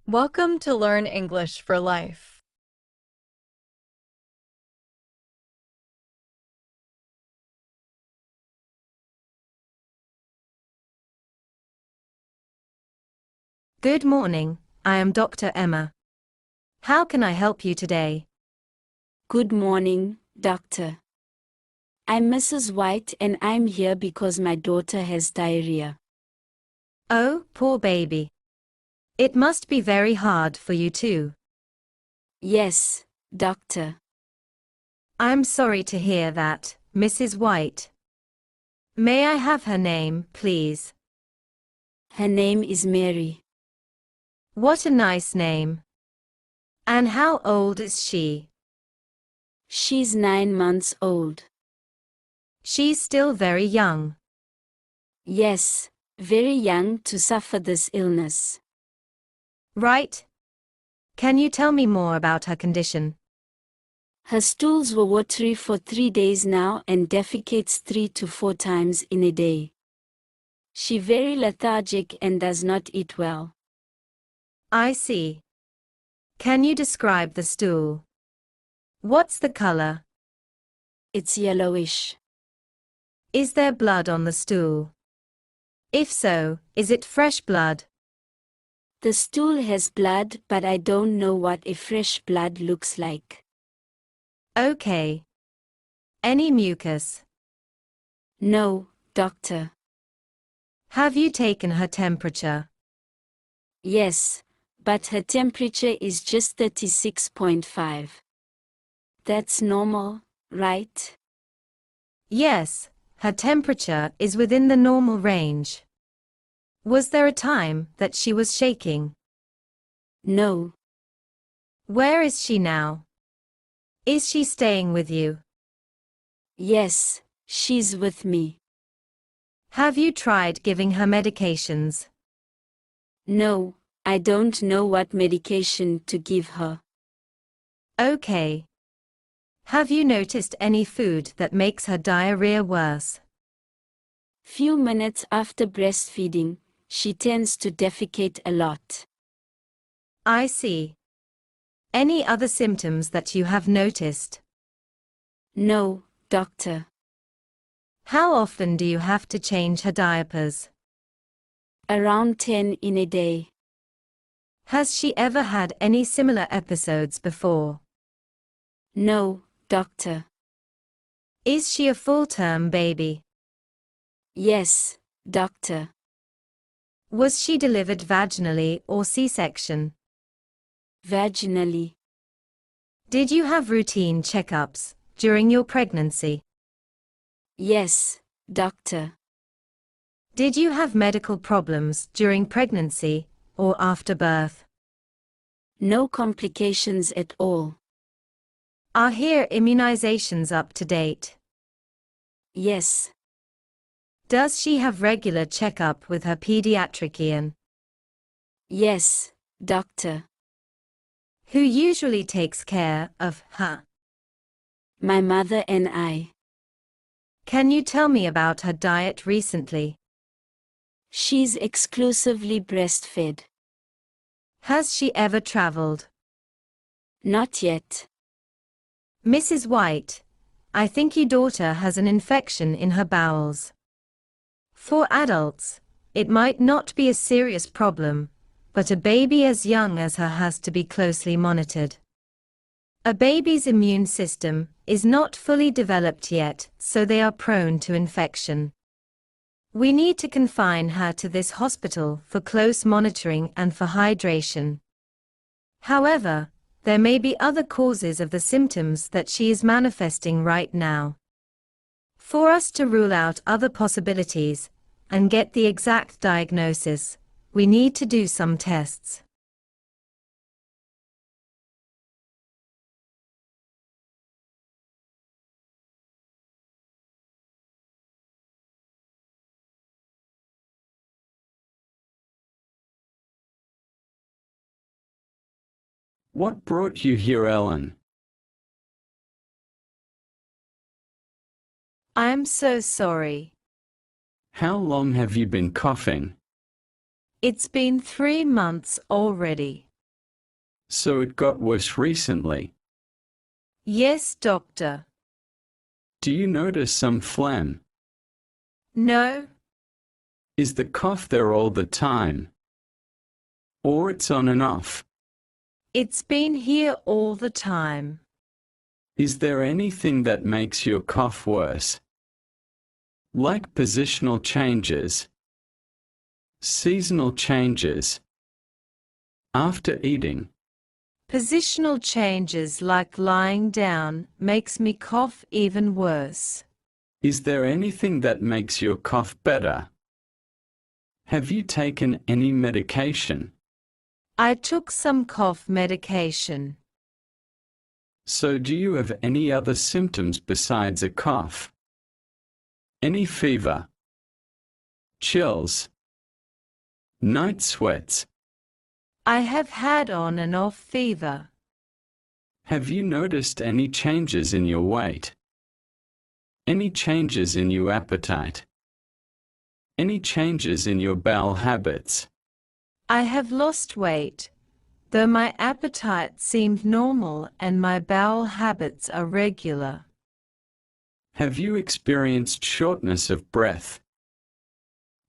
Welcome to Learn English for Life. Good morning, I am Dr. Emma. How can I help you today? Good morning, Doctor. I'm Mrs. White and I'm here because my daughter has diarrhea. Oh, poor baby. It must be very hard for you too. Yes, Doctor. I'm sorry to hear that, Mrs. White. May I have her name, please? Her name is Mary. What a nice name. And how old is she? She's 9 months old. She's still very young. Yes, very young to suffer this illness. Right? Can you tell me more about her condition? Her stools were watery for 3 days now and defecates 3 to 4 times in a day. She's very lethargic and does not eat well. I see. Can you describe the stool? What's the color? It's yellowish. Is there blood on the stool? If so, is it fresh blood? The stool has blood, but I don't know what a fresh blood looks like. Okay. Any mucus? No, Doctor. Have you taken her temperature? Yes, but her temperature is just 36.5. That's normal, right? Yes, her temperature is within the normal range. Was there a time that she was shaking? No. Where is she now? Is she staying with you? Yes, she's with me. Have you tried giving her medications? No, I don't know what medication to give her. Okay. Have you noticed any food that makes her diarrhea worse? Few minutes after breastfeeding, she tends to defecate a lot. I see. Any other symptoms that you have noticed? No, Doctor. How often do you have to change her diapers? Around 10 in a day. Has she ever had any similar episodes before? No, Doctor. Is she a full-term baby? Yes, Doctor. Was she delivered vaginally or C-section? Vaginally. Did you have routine checkups during your pregnancy? Yes, Doctor. Did you have medical problems during pregnancy or after birth? No complications at all. Are here immunizations up to date? Yes. Does she have regular checkup with her pediatrician? Yes, Doctor. Who usually takes care of her? My mother and I. Can you tell me about her diet recently? She's exclusively breastfed. Has she ever traveled? Not yet. Mrs. White, I think your daughter has an infection in her bowels. For adults, it might not be a serious problem, but a baby as young as her has to be closely monitored. A baby's immune system is not fully developed yet, so they are prone to infection. We need to confine her to this hospital for close monitoring and for hydration. However, there may be other causes of the symptoms that she is manifesting right now. For us to rule out other possibilities and get the exact diagnosis, we need to do some tests. What brought you here, Ellen? I'm so sorry. How long have you been coughing? It's been 3 months already. So it got worse recently. Yes, doctor. Do you notice some phlegm? No, Is the cough there all the time? Or it's on and off? it's been here all the time. Is there anything that makes your cough worse? Like positional changes, seasonal changes, after eating? Positional changes like lying down makes me cough even worse. Is there anything that makes your cough better? Have you taken any medication? I took some cough medication. So do you have any other symptoms besides a cough? Any fever? Chills? Night sweats? I have had on and off fever. Have you noticed any changes in your weight? Any changes in your appetite? Any changes in your bowel habits? I have lost weight, though my appetite seemed normal and my bowel habits are regular. Have you experienced shortness of breath?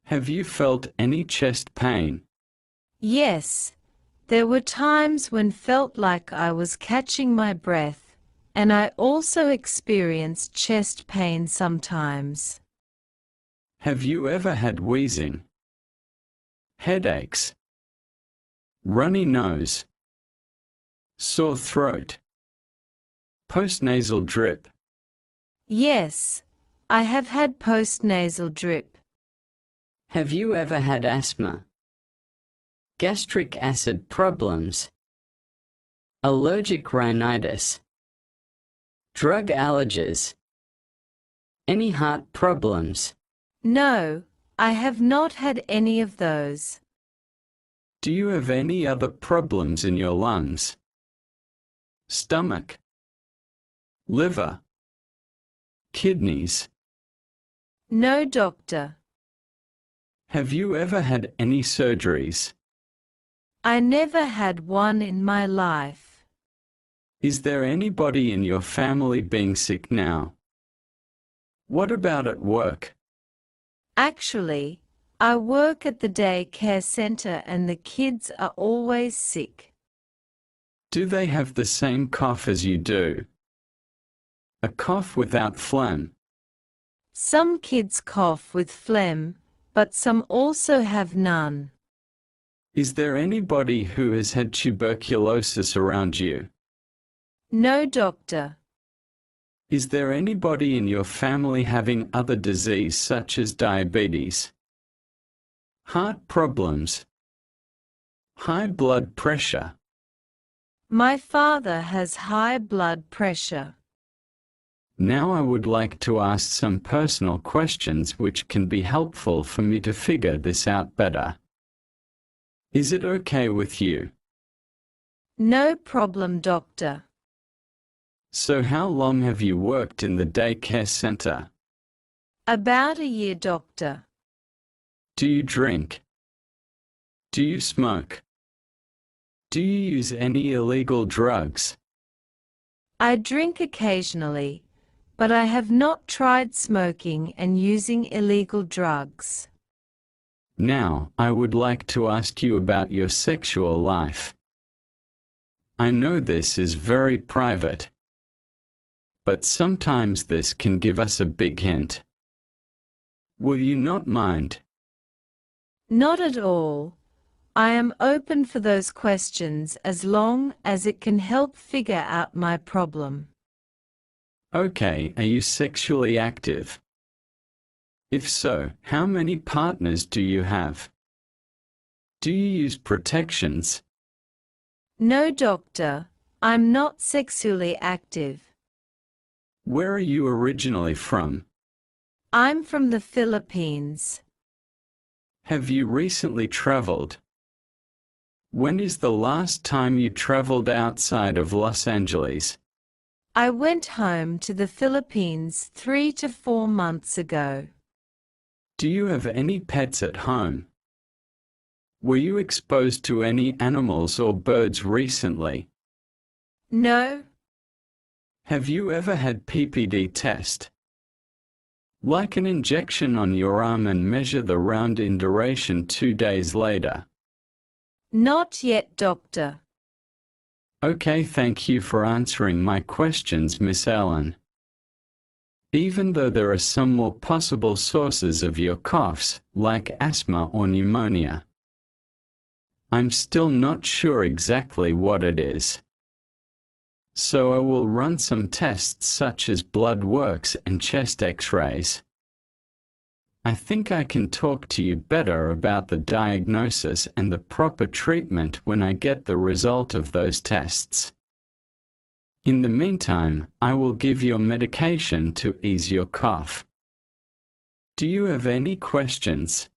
Have you felt any chest pain? Yes, there were times when felt like I was catching my breath, and I also experienced chest pain sometimes. Have you ever had wheezing? Headaches? Runny nose? Sore throat? Postnasal drip? Yes, I have had postnasal drip. Have you ever had asthma? Gastric acid problems? Allergic rhinitis? Drug allergies? Any heart problems? No, I have not had any of those. Do you have any other problems in your lungs? Stomach? Liver? Kidneys? No, doctor. Have you ever had any surgeries? I never had one in my life. Is there anybody in your family being sick now? What about at work? Actually, I work at the daycare center and the kids are always sick. Do they have the same cough as you do? A cough without phlegm? Some kids cough with phlegm, but some also have none. Is there anybody who has had tuberculosis around you? No, doctor. Is there anybody in your family having other disease such as diabetes? Heart problems? High blood pressure? My father has high blood pressure. Now I would like to ask some personal questions which can be helpful for me to figure this out better. Is it okay with you? No problem, doctor. So how long have you worked in the daycare center? About a year, doctor. Do you drink? Do you smoke? Do you use any illegal drugs? I drink occasionally, but I have not tried smoking and using illegal drugs. Now, I would like to ask you about your sexual life. I know this is very private, but sometimes this can give us a big hint. Will you not mind? Not at all. I am open for those questions as long as it can help figure out my problem. Okay, are you sexually active? If so, how many partners do you have? Do you use protections? No, doctor, I'm not sexually active. Where are you originally from? I'm from the Philippines. Have you recently traveled? When is the last time you traveled outside of Los Angeles? I went home to the Philippines 3 to 4 months ago. Do you have any pets at home? Were you exposed to any animals or birds recently? No, Have you ever had PPD test? Like an injection on your arm and measure the round in duration 2 days later. not yet, doctor. Okay, thank you for answering my questions, Miss Ellen. Even though there are some more possible sources of your coughs, like asthma or pneumonia, I'm still not sure exactly what it is. So I will run some tests such as blood works and chest x-rays. I think I can talk to you better about the diagnosis and the proper treatment when I get the result of those tests. In the meantime, I will give you medication to ease your cough. Do you have any questions?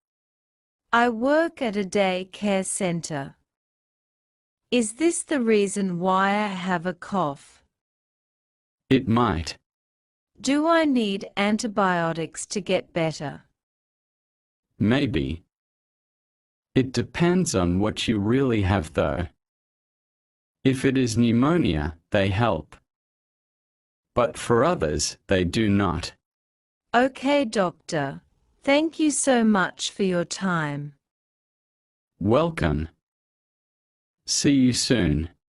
I work at a day care center. Is this the reason why I have a cough? It might. Do I need antibiotics to get better? Maybe. It depends on what you really have though. If it is pneumonia, they help. But for others, they do not. Okay, doctor. Thank you so much for your time. Welcome. See you soon.